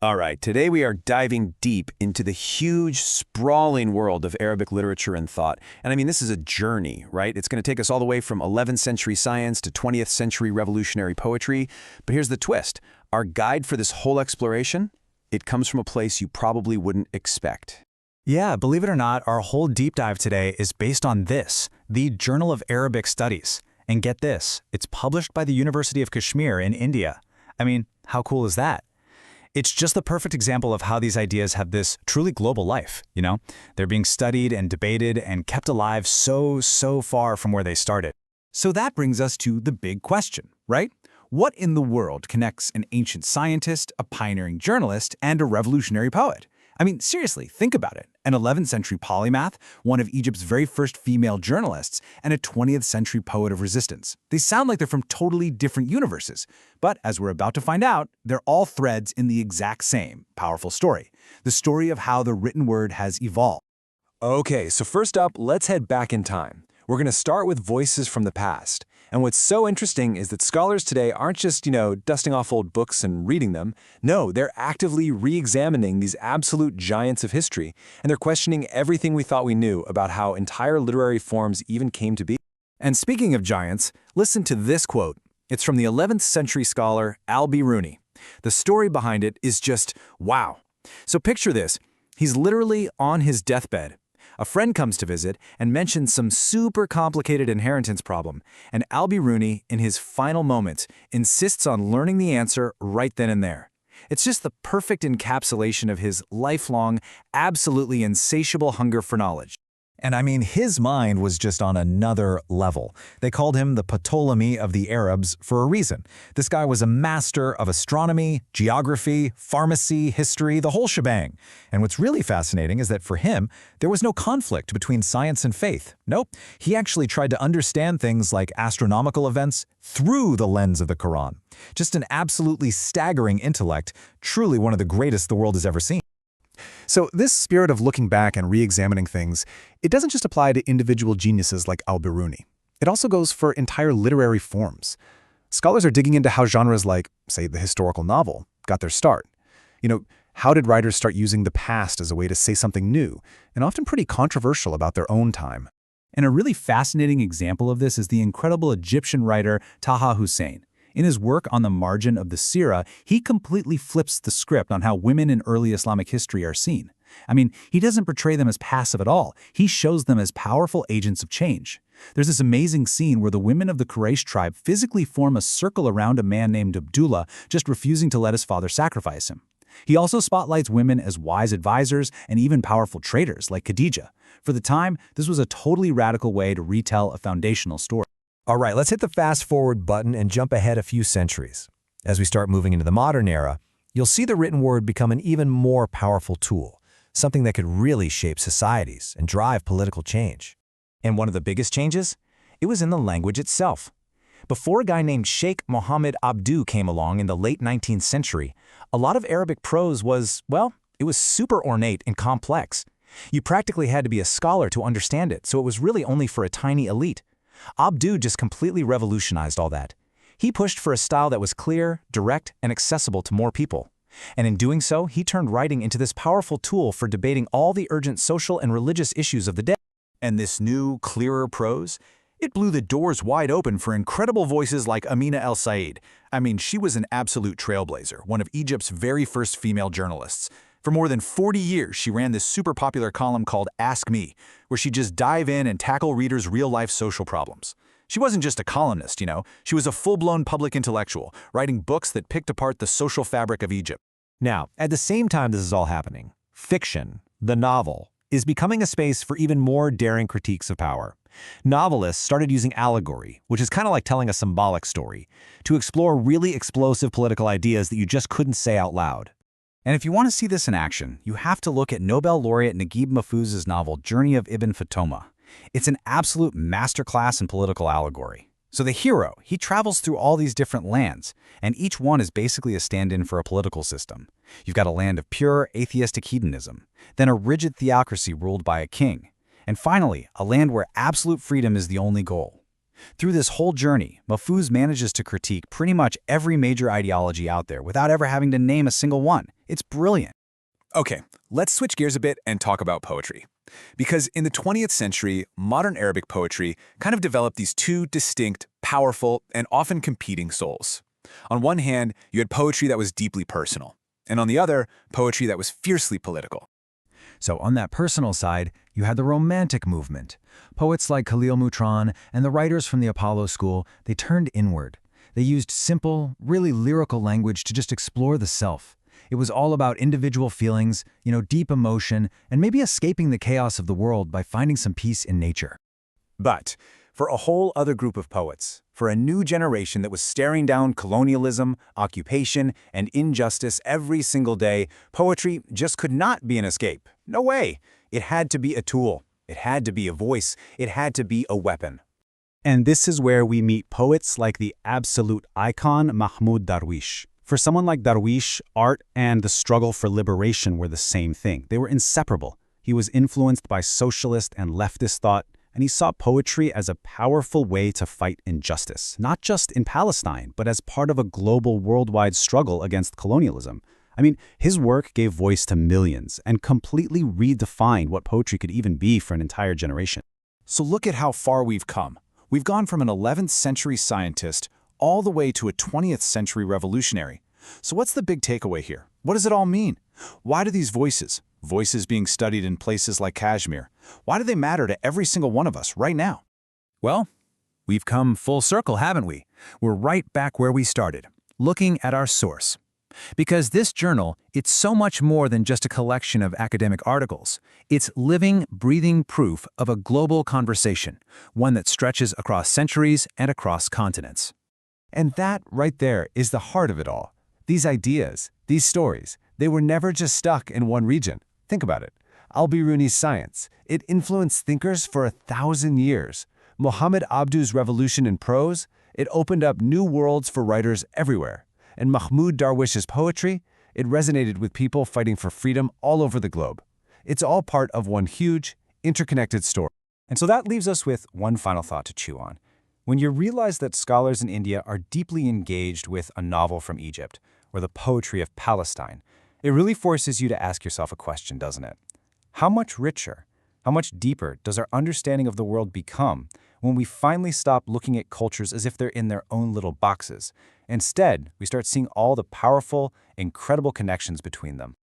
All right, today we are diving deep into the huge, sprawling world of Arabic literature and thought. And I mean, this is a journey, right? It's going to take us all the way from 11th century science to 20th century revolutionary poetry. But here's the twist. Our guide for this whole exploration, it comes from a place you probably wouldn't expect. Yeah, believe it or not, our whole deep dive today is based on this, the Journal of Arabic Studies. And get this, it's published by the University of Kashmir in India. I mean, how cool is that? It's just the perfect example of how these ideas have this truly global life, you know? They're being studied and debated and kept alive so far from where they started. So that brings us to the big question, right? What in the world connects an ancient scientist, a pioneering journalist, and a revolutionary poet? I mean, seriously, think about it. An 11th century polymath, one of Egypt's very first female journalists, and a 20th century poet of resistance. They sound like they're from totally different universes. But as we're about to find out, they're all threads in the exact same powerful story. The story of how the written word has evolved. Okay, so first up, let's head back in time. We're going to start with voices from the past. And what's so interesting is that scholars today aren't just, dusting off old books and reading them. No, they're actively re-examining these absolute giants of history, and they're questioning everything we thought we knew about how entire literary forms even came to be. And speaking of giants, listen to this quote. It's from the 11th century scholar Al-Biruni. The story behind it is just wow. So picture this. He's literally on his deathbed. A friend comes to visit and mentions some super complicated inheritance problem, and Al-Biruni, in his final moments, insists on learning the answer right then and there. It's just the perfect encapsulation of his lifelong, absolutely insatiable hunger for knowledge. And I mean, his mind was just on another level. They called him the Ptolemy of the Arabs for a reason. This guy was a master of astronomy, geography, pharmacy, history, the whole shebang. And what's really fascinating is that for him, there was no conflict between science and faith. Nope, he actually tried to understand things like astronomical events through the lens of the Quran. Just an absolutely staggering intellect, truly one of the greatest the world has ever seen. So this spirit of looking back and re-examining things, it doesn't just apply to individual geniuses like Al-Biruni. It also goes for entire literary forms. Scholars are digging into how genres like, say, the historical novel got their start. How did writers start using the past as a way to say something new, and often pretty controversial about their own time? And a really fascinating example of this is the incredible Egyptian writer Taha Hussein. In his work on the margin of the Sirah, he completely flips the script on how women in early Islamic history are seen. I mean, he doesn't portray them as passive at all. He shows them as powerful agents of change. There's this amazing scene where the women of the Quraysh tribe physically form a circle around a man named Abdullah, just refusing to let his father sacrifice him. He also spotlights women as wise advisors and even powerful traders like Khadijah. For the time, this was a totally radical way to retell a foundational story. All right, let's hit the fast-forward button and jump ahead a few centuries. As we start moving into the modern era, you'll see the written word become an even more powerful tool, something that could really shape societies and drive political change. And one of the biggest changes? It was in the language itself. Before a guy named Sheikh Mohammed Abdu came along in the late 19th century, a lot of Arabic prose was, well, it was super ornate and complex. You practically had to be a scholar to understand it, so it was really only for a tiny elite. Abdu just completely revolutionized all that. He pushed for a style that was clear, direct, and accessible to more people. And in doing so, he turned writing into this powerful tool for debating all the urgent social and religious issues of the day. And this new, clearer prose, it blew the doors wide open for incredible voices like Amina El-Said. I mean, she was an absolute trailblazer, one of Egypt's very first female journalists. For more than 40 years, she ran this super popular column called Ask Me, where she'd just dive in and tackle readers' real-life social problems. She wasn't just a columnist, she was a full-blown public intellectual, writing books that picked apart the social fabric of Egypt. Now, at the same time this is all happening, fiction, the novel, is becoming a space for even more daring critiques of power. Novelists started using allegory, which is kind of like telling a symbolic story, to explore really explosive political ideas that you just couldn't say out loud. And if you want to see this in action, you have to look at Nobel laureate Naguib Mahfouz's novel Journey of Ibn Fathoma. It's an absolute masterclass in political allegory. So the hero, he travels through all these different lands, and each one is basically a stand-in for a political system. You've got a land of pure atheistic hedonism, then a rigid theocracy ruled by a king, and finally, a land where absolute freedom is the only goal. Through this whole journey, Mahfouz manages to critique pretty much every major ideology out there without ever having to name a single one. It's brilliant. Okay, let's switch gears a bit and talk about poetry. Because in the 20th century, modern Arabic poetry kind of developed these two distinct, powerful, and often competing souls. On one hand, you had poetry that was deeply personal, and on the other, poetry that was fiercely political. So on that personal side, you had the Romantic movement. Poets like Khalil Mutran and the writers from the Apollo School, they turned inward. They used simple, really lyrical language to just explore the self. It was all about individual feelings, deep emotion, and maybe escaping the chaos of the world by finding some peace in nature. But for a whole other group of poets, for a new generation that was staring down colonialism, occupation, and injustice every single day, poetry just could not be an escape. No way. It had to be a tool. It had to be a voice. It had to be a weapon. And this is where we meet poets like the absolute icon Mahmoud Darwish. For someone like Darwish, art and the struggle for liberation were the same thing. They were inseparable. He was influenced by socialist and leftist thought, and he saw poetry as a powerful way to fight injustice, not just in Palestine, but as part of a global worldwide struggle against colonialism. I mean, his work gave voice to millions and completely redefined what poetry could even be for an entire generation. So look at how far we've come. We've gone from an 11th century scientist all the way to a 20th century revolutionary. So what's the big takeaway here? What does it all mean? Why do these voices being studied in places like Kashmir, why do they matter to every single one of us right now? Well, we've come full circle, haven't we? We're right back where we started, looking at our source. Because this journal, it's so much more than just a collection of academic articles. It's living, breathing proof of a global conversation, one that stretches across centuries and across continents. And that, right there, is the heart of it all. These ideas, these stories, they were never just stuck in one region. Think about it. Al-Biruni's science, it influenced thinkers for 1,000 years. Muhammad Abdu's revolution in prose, it opened up new worlds for writers everywhere. And Mahmoud Darwish's poetry, it resonated with people fighting for freedom all over the globe. It's all part of one huge, interconnected story. And so that leaves us with one final thought to chew on. When you realize that scholars in India are deeply engaged with a novel from Egypt, or the poetry of Palestine, it really forces you to ask yourself a question, doesn't it? How much richer, how much deeper does our understanding of the world become when we finally stop looking at cultures as if they're in their own little boxes? Instead, we start seeing all the powerful, incredible connections between them.